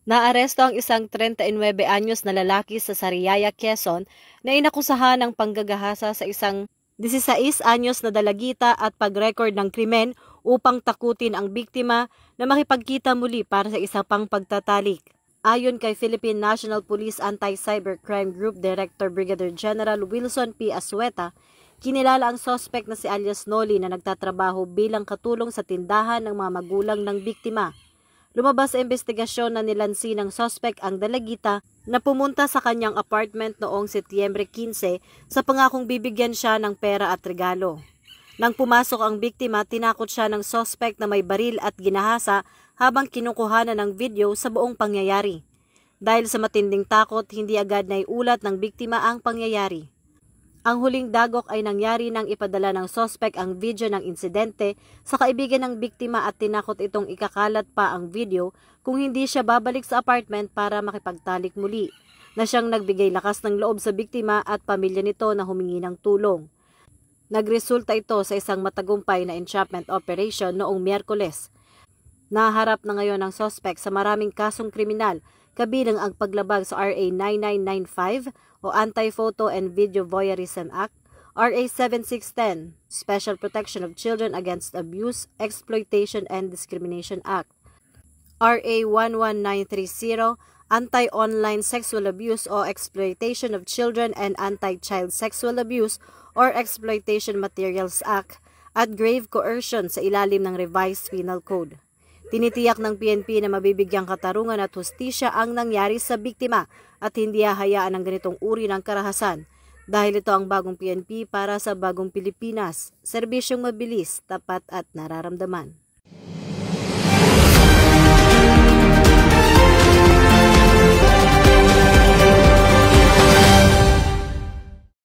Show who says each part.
Speaker 1: Naaresto ang isang 39 anyos na lalaki sa Sariaya, Quezon na inakusahan ng panggagahasa sa isang 16 anyos na dalagita at pag-record ng krimen upang takutin ang biktima na makipagkita muli para sa isang pang pagtatalik. Ayon kay Philippine National Police Anti-Cybercrime Group Director Brigadier General Wilson P. Asueta, kinilala ang suspect na si alias Noli na nagtatrabaho bilang katulong sa tindahan ng mga magulang ng biktima. Lumabas sa investigasyon na nilansi ng suspect ang dalagita na pumunta sa kanyang apartment noong Setyembre 15 sa pangakong bibigyan siya ng pera at regalo. Nang pumasok ang biktima, tinakot siya ng suspect na may baril at ginahasa habang kinukuhanan ng video sa buong pangyayari. Dahil sa matinding takot, hindi agad naiulat ng biktima ang pangyayari. Ang huling dagok ay nangyari nang ipadala ng suspect ang video ng insidente sa kaibigan ng biktima at tinakot itong ikakalat pa ang video kung hindi siya babalik sa apartment para makipagtalik muli, na siyang nagbigay lakas ng loob sa biktima at pamilya nito na humingi ng tulong. Nagresulta ito sa isang matagumpay na entrapment operation noong Miyerkules. Naharap na ngayon ang suspect sa maraming kasong kriminal, kabilang ang paglabag sa RA 9995 o Anti-Photo and Video Voyeurism Act, RA 7610, Special Protection of Children Against Abuse, Exploitation and Discrimination Act, RA 11930, Anti-Online Sexual Abuse o Exploitation of Children and Anti-Child Sexual Abuse or Exploitation Materials Act, at grave coercion sa ilalim ng Revised Penal Code. Tinitiyak ng PNP na mabibigyang katarungan at hustisya ang nangyari sa biktima at hindi hahayaan ang ganitong uri ng karahasan dahil ito ang bagong PNP para sa bagong Pilipinas, serbisyong mabilis, tapat at nararamdaman.